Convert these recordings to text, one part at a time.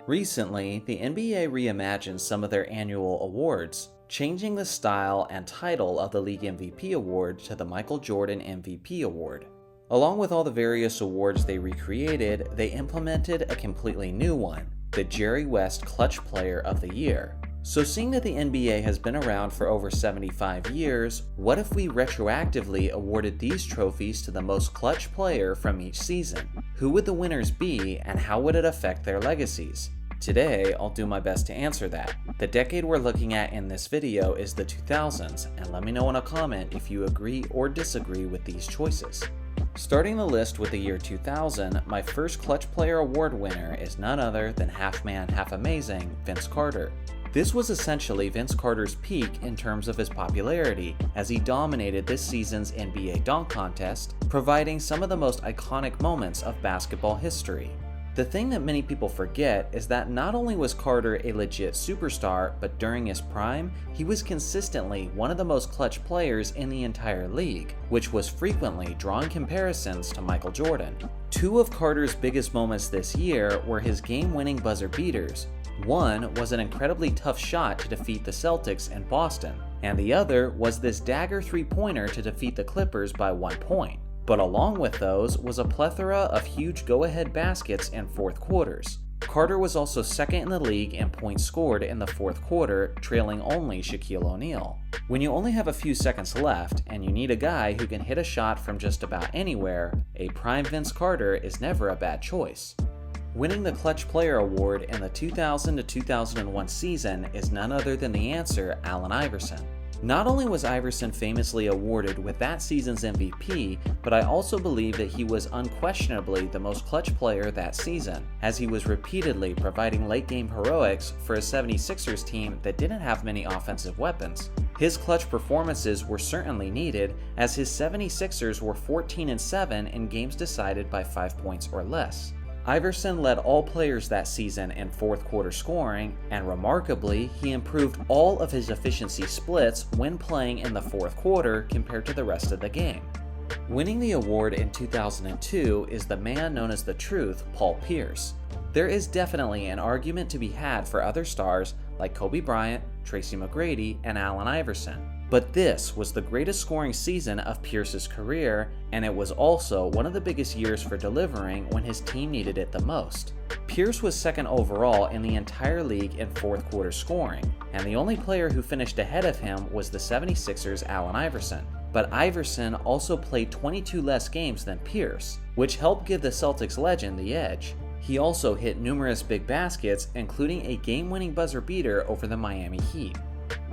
Recently, the NBA reimagined some of their annual awards, changing the style and title of the League MVP Award to the Michael Jordan MVP Award. Along with all the various awards they recreated, they implemented a completely new one, the Jerry West Clutch Player of the Year. So seeing that the NBA has been around for over 75 years, what if we retroactively awarded these trophies to the most clutch player from each season? Who would the winners be, and how would it affect their legacies? Today, I'll do my best to answer that. The decade we're looking at in this video is the 2000s, and let me know in a comment if you agree or disagree with these choices. Starting the list with the year 2000, my first Clutch Player Award winner is none other than half man, half amazing Vince Carter. This was essentially Vince Carter's peak in terms of his popularity, as he dominated this season's NBA dunk contest, providing some of the most iconic moments of basketball history. The thing that many people forget is that not only was Carter a legit superstar, but during his prime, he was consistently one of the most clutch players in the entire league, which was frequently drawing comparisons to Michael Jordan. Two of Carter's biggest moments this year were his game-winning buzzer beaters. One was an incredibly tough shot to defeat the Celtics in Boston, and the other was this dagger three-pointer to defeat the Clippers by 1 point. But along with those was a plethora of huge go-ahead baskets in fourth quarters. Carter was also second in the league in points scored in the fourth quarter, trailing only Shaquille O'Neal. When you only have a few seconds left and you need a guy who can hit a shot from just about anywhere, a prime Vince Carter is never a bad choice. Winning the Clutch Player Award in the 2000 to 2001 season is none other than the answer, Allen Iverson. Not only was Iverson famously awarded with that season's MVP, but I also believe that he was unquestionably the most clutch player that season, as he was repeatedly providing late-game heroics for a 76ers team that didn't have many offensive weapons. His clutch performances were certainly needed, as his 76ers were 14-7 in games decided by 5 points or less. Iverson led all players that season in fourth quarter scoring, and remarkably, he improved all of his efficiency splits when playing in the fourth quarter compared to the rest of the game. Winning the award in 2002 is the man known as the Truth, Paul Pierce. There is definitely an argument to be had for other stars like Kobe Bryant, Tracy McGrady, and Allen Iverson. But this was the greatest scoring season of Pierce's career, and it was also one of the biggest years for delivering when his team needed it the most. Pierce was second overall in the entire league in fourth quarter scoring, and the only player who finished ahead of him was the 76ers' Allen Iverson. But Iverson also played 22 less games than Pierce, which helped give the Celtics legend the edge. He also hit numerous big baskets, including a game-winning buzzer beater over the Miami Heat.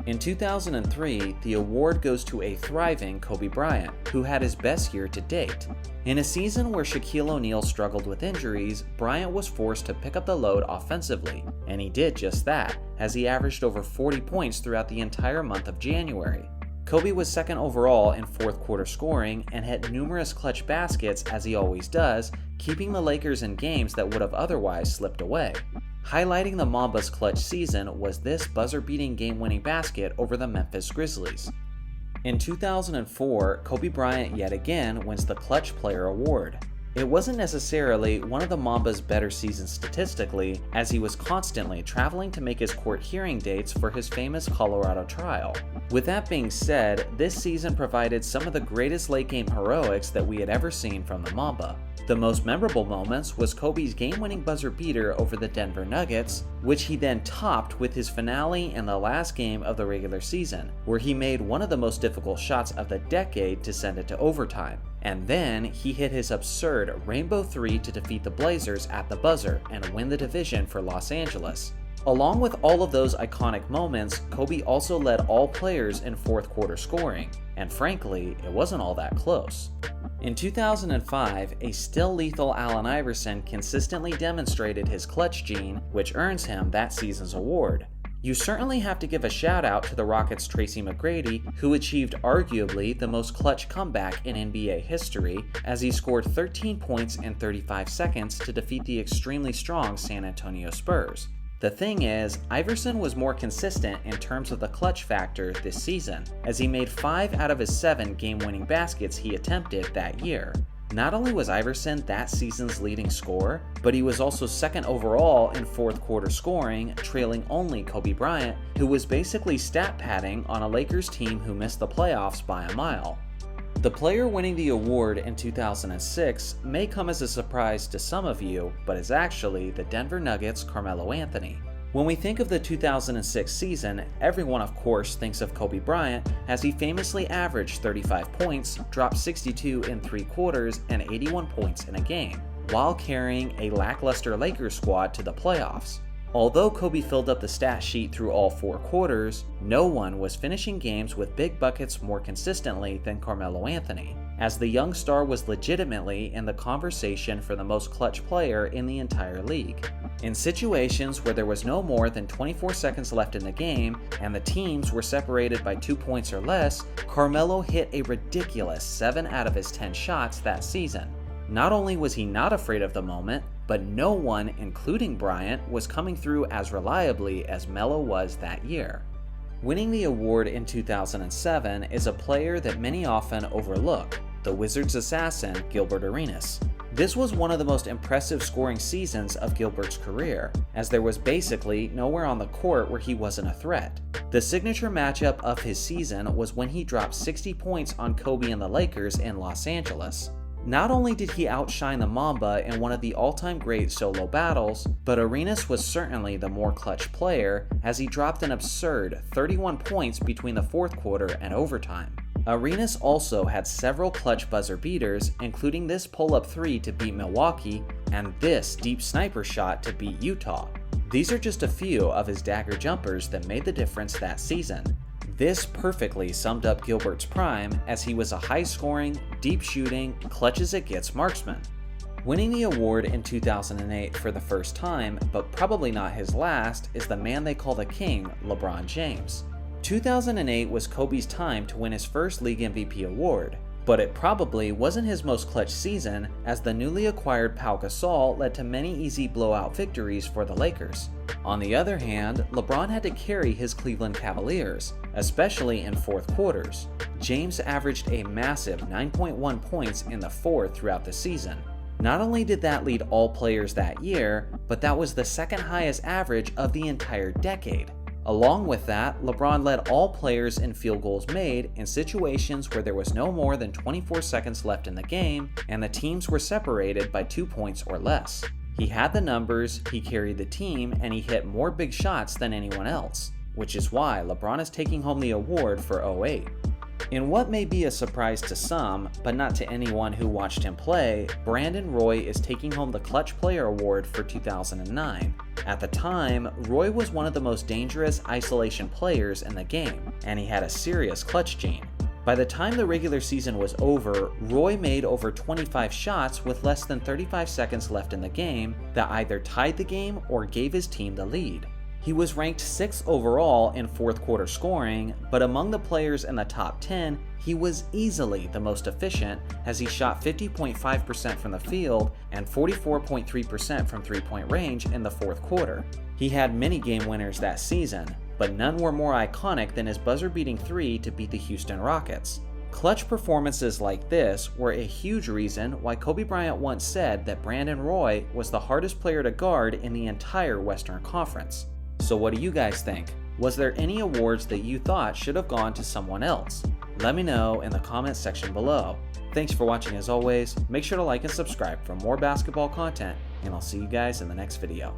In 2003, the award goes to a thriving Kobe Bryant, who had his best year to date. In a season where Shaquille O'Neal struggled with injuries, Bryant was forced to pick up the load offensively, and he did just that, as he averaged over 40 points throughout the entire month of January. Kobe was second overall in fourth quarter scoring and hit numerous clutch baskets as he always does, keeping the Lakers in games that would have otherwise slipped away. Highlighting the Mamba's clutch season was this buzzer-beating game-winning basket over the Memphis Grizzlies. In 2004, Kobe Bryant yet again wins the Clutch Player Award. It wasn't necessarily one of the Mamba's better seasons statistically, as he was constantly traveling to make his court hearing dates for his famous Colorado trial. With that being said, this season provided some of the greatest late-game heroics that we had ever seen from the Mamba. The most memorable moments was Kobe's game-winning buzzer beater over the Denver Nuggets, which he then topped with his finale in the last game of the regular season, where he made one of the most difficult shots of the decade to send it to overtime. And then he hit his absurd Rainbow 3 to defeat the Blazers at the buzzer and win the division for Los Angeles. Along with all of those iconic moments, Kobe also led all players in fourth quarter scoring, and frankly, it wasn't all that close. In 2005, a still lethal Allen Iverson consistently demonstrated his clutch gene, which earns him that season's award. You certainly have to give a shout out to the Rockets' Tracy McGrady, who achieved arguably the most clutch comeback in NBA history, as he scored 13 points in 35 seconds to defeat the extremely strong San Antonio Spurs. The thing is, Iverson was more consistent in terms of the clutch factor this season, as he made 5 out of his 7 game-winning baskets he attempted that year. Not only was Iverson that season's leading scorer, but he was also second overall in fourth quarter scoring, trailing only Kobe Bryant, who was basically stat padding on a Lakers team who missed the playoffs by a mile. The player winning the award in 2006 may come as a surprise to some of you, but is actually the Denver Nuggets' CARMELO Anthony. When we think of the 2006 season, everyone of course thinks of Kobe Bryant, as he famously averaged 35 points, dropped 62 in 3 quarters, and 81 points in a game, while carrying a lackluster Lakers squad to the playoffs. Although Kobe filled up the stat sheet through all 4 quarters, no one was finishing games with big buckets more consistently than CARMELO Anthony, as the young star was legitimately in the conversation for the most clutch player in the entire league. In situations where there was no more than 24 seconds left in the game and the teams were separated by 2 points or less, CARMELO hit a ridiculous 7 out of his 10 shots that season. Not only was he not afraid of the moment, but no one, including Bryant, was coming through as reliably as Melo was that year. Winning the award in 2007 is a player that many often overlook, the Wizards assassin Gilbert Arenas. This was one of the most impressive scoring seasons of Gilbert's career, as there was basically nowhere on the court where he wasn't a threat. The signature matchup of his season was when he dropped 60 points on Kobe and the Lakers in Los Angeles. Not only did he outshine the Mamba in one of the all-time great solo battles, but Arenas was certainly the more clutch player, as he dropped an absurd 31 points between the fourth quarter and overtime. Arenas also had several clutch buzzer beaters, including this pull-up 3 to beat Milwaukee and this deep sniper shot to beat Utah. These are just a few of his dagger jumpers that made the difference that season. This perfectly summed up Gilbert's prime, as he was a high-scoring, deep-shooting, clutch-as-it-gets marksman. Winning the award in 2008 for the first time, but probably not his last, is the man they call the king, LeBron James. 2008 was Kobe's time to win his first League MVP award, but it probably wasn't his most clutch season, as the newly acquired Pau Gasol led to many easy blowout victories for the Lakers. On the other hand, LeBron had to carry his Cleveland Cavaliers, especially in fourth quarters. James averaged a massive 9.1 points in the fourth throughout the season. Not only did that lead all players that year, but that was the second highest average of the entire decade. Along with that, LeBron led all players in field goals made in situations where there was no more than 24 seconds left in the game and the teams were separated by 2 points or less. He had the numbers, he carried the team, and he hit more big shots than anyone else, which is why LeBron is taking home the award for 08. In what may be a surprise to some, but not to anyone who watched him play, Brandon Roy is taking home the Clutch Player Award for 2009. At the time, Roy was one of the most dangerous isolation players in the game, and he had a serious clutch gene. By the time the regular season was over, Roy made over 25 shots with less than 35 seconds left in the game that either tied the game or gave his team the lead. He was ranked 6th overall in fourth quarter scoring, but among the players in the top 10, he was easily the most efficient, as he shot 50.5% from the field and 44.3% from three-point range in the fourth quarter. He had many game winners that season, but none were more iconic than his buzzer-beating 3 to beat the Houston Rockets. Clutch performances like this were a huge reason why Kobe Bryant once said that Brandon Roy was the hardest player to guard in the entire Western Conference. So what do you guys think? Was there any awards that you thought should have gone to someone else? Let me know in the comments section below. Thanks for watching as always. Make sure to like and subscribe for more basketball content, and I'll see you guys in the next video.